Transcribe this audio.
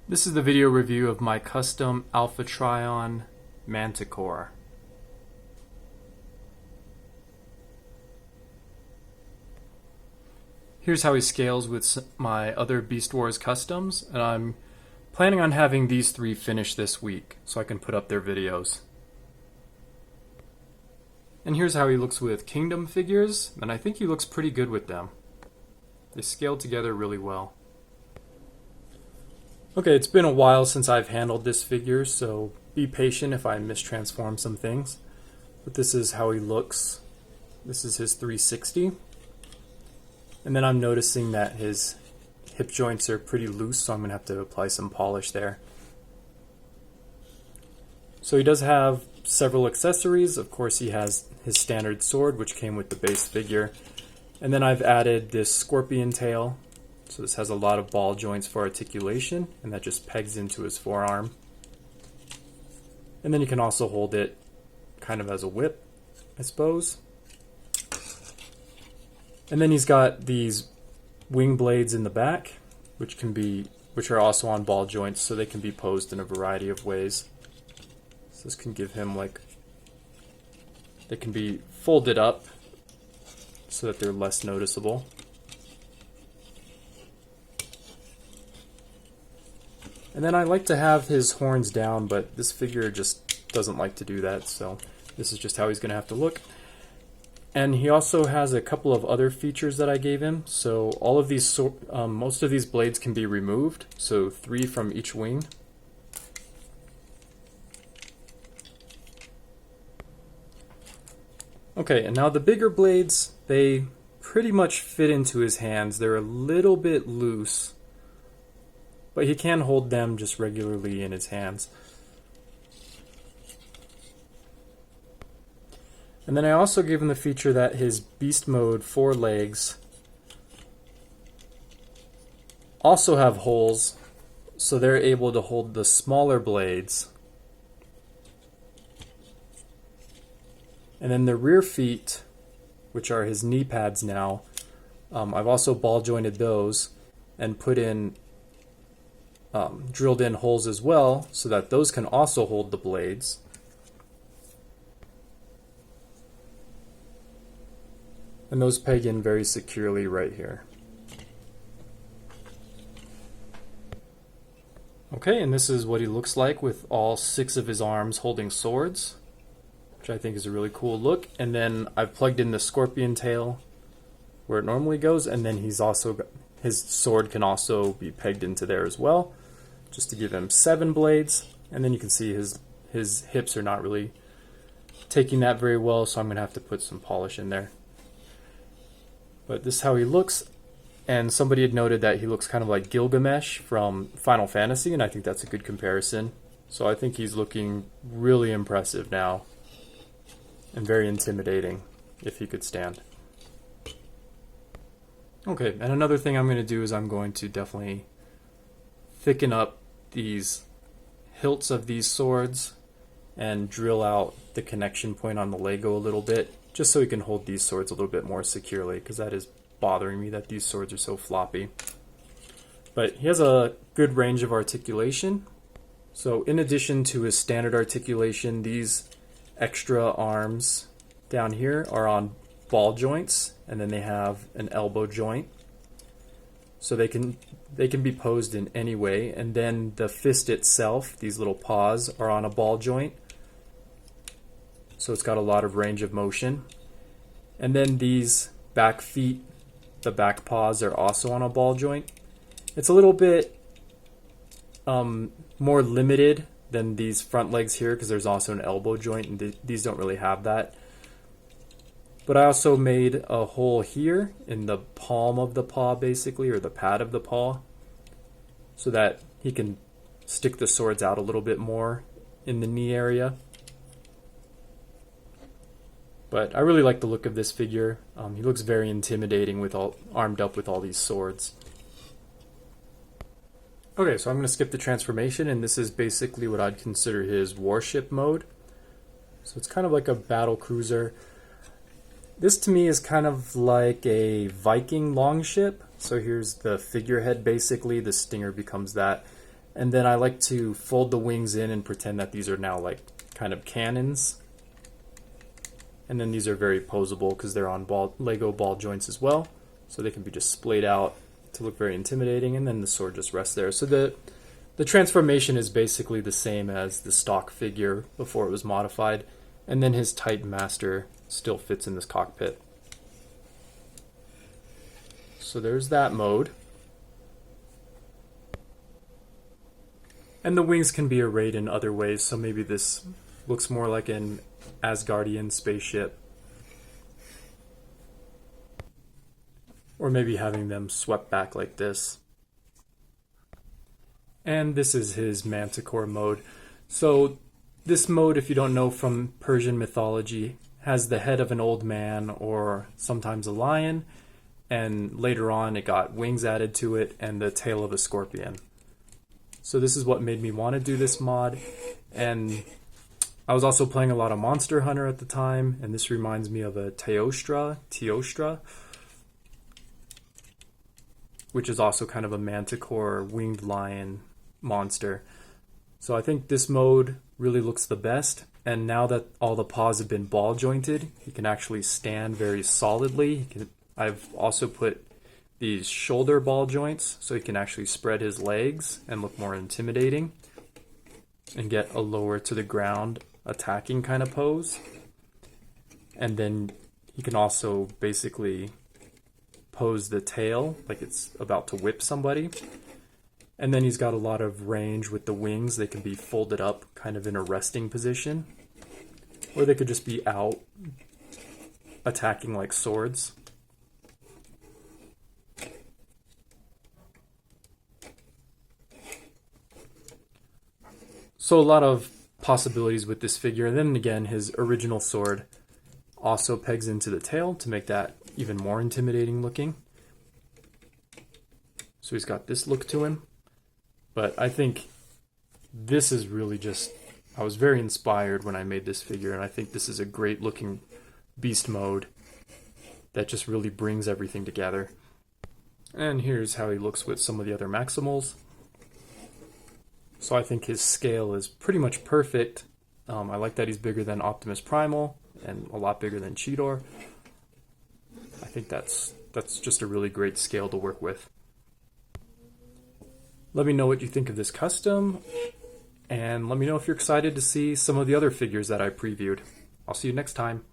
This is the video review of my custom Alpha Trion Manticore. Here's how he scales with my other Beast Wars customs, and I'm planning on having these three finish this week so I can put up their videos. And here's how he looks with Kingdom figures, and I think he looks pretty good with them. They scale together really well. Okay, it's been a while since I've handled this figure, so be patient if I mistransform some things. But this is how he looks. This is his 360. And then I'm noticing that his hip joints are pretty loose, so I'm going to have to apply some polish there. So he does have several accessories. Of course, he has his standard sword, which came with the base figure. And then I've added this scorpion tail. So this has a lot of ball joints for articulation, and that just pegs into his forearm. And then you can also hold it kind of as a whip, I suppose. And then he's got these wing blades in the back, which are also on ball joints, so they can be posed in a variety of ways. So this can give him they can be folded up so that they're less noticeable. And then I like to have his horns down, but this figure just doesn't like to do that, so this is just how he's going to have to look. And he also has a couple of other features that I gave him. So all of these, most of these blades can be removed, so 3 from each wing. Okay, and now the bigger blades, they pretty much fit into his hands. They're a little bit loose, but he can hold them just regularly in his hands. And then I also gave him the feature that his beast mode forelegs also have holes, so they're able to hold the smaller blades. And then the rear feet, which are his knee pads now, I've also ball jointed those and put in drilled in holes as well, so that those can also hold the blades. And those peg in very securely right here. Okay, and this is what he looks like with all 6 of his arms holding swords, which I think is a really cool look. And then I've plugged in the scorpion tail where it normally goes, and then his sword can also be pegged into there as well, just to give him 7 blades. And then you can see his hips are not really taking that very well, so I'm going to have to put some polish in there. But this is how he looks, and somebody had noted that he looks kind of like Gilgamesh from Final Fantasy, and I think that's a good comparison. So I think he's looking really impressive now, and very intimidating if he could stand. Okay, and another thing I'm going to do is I'm going to definitely thicken up these hilts of these swords and drill out the connection point on the Lego a little bit, just so he can hold these swords a little bit more securely, because that is bothering me that these swords are so floppy. But he has a good range of articulation. So in addition to his standard articulation, these extra arms down here are on ball joints, and then they have an elbow joint. So they can be posed in any way. And then the fist itself, these little paws, are on a ball joint. So it's got a lot of range of motion. And then these back feet, the back paws, are also on a ball joint. It's a little bit more limited than these front legs here, because there's also an elbow joint, and these don't really have that. But I also made a hole here in the palm of the paw, basically, or the pad of the paw, so that he can stick the swords out a little bit more in the knee area. But I really like the look of this figure. He looks very intimidating armed up with all these swords. Okay, so I'm going to skip the transformation, and this is basically what I'd consider his Warship mode. So it's kind of like a battle cruiser. This to me is kind of like a Viking longship. So here's the figurehead basically, the stinger becomes that. And then I like to fold the wings in and pretend that these are now like kind of cannons. And then these are very posable because they're on Lego ball joints as well. So they can be just splayed out to look very intimidating, and then the sword just rests there. So the transformation is basically the same as the stock figure before it was modified. And then his Titan Master still fits in this cockpit. So there's that mode. And the wings can be arrayed in other ways, so maybe this looks more like an Asgardian spaceship. Or maybe having them swept back like this. And this is his Manticore mode. So this mode, if you don't know from Persian mythology, has the head of an old man or sometimes a lion, and later on it got wings added to it and the tail of a scorpion. So this is what made me want to do this mod. And I was also playing a lot of Monster Hunter at the time, and this reminds me of a Teostra, which is also kind of a Manticore winged lion monster. So I think this mode really looks the best. And now that all the paws have been ball jointed, he can actually stand very solidly. I've also put these shoulder ball joints so he can actually spread his legs and look more intimidating and get a lower to the ground attacking kind of pose. And then he can also basically pose the tail like it's about to whip somebody. And then he's got a lot of range with the wings. They can be folded up kind of in a resting position, or they could just be out attacking like swords. So a lot of possibilities with this figure. And then again, his original sword also pegs into the tail to make that even more intimidating looking. So he's got this look to him. But I think this is really just, I was very inspired when I made this figure, and I think this is a great looking beast mode that just really brings everything together. And here's how he looks with some of the other Maximals. So I think his scale is pretty much perfect. I like that he's bigger than Optimus Primal and a lot bigger than Cheetor. I think that's just a really great scale to work with. Let me know what you think of this custom, and let me know if you're excited to see some of the other figures that I previewed. I'll see you next time.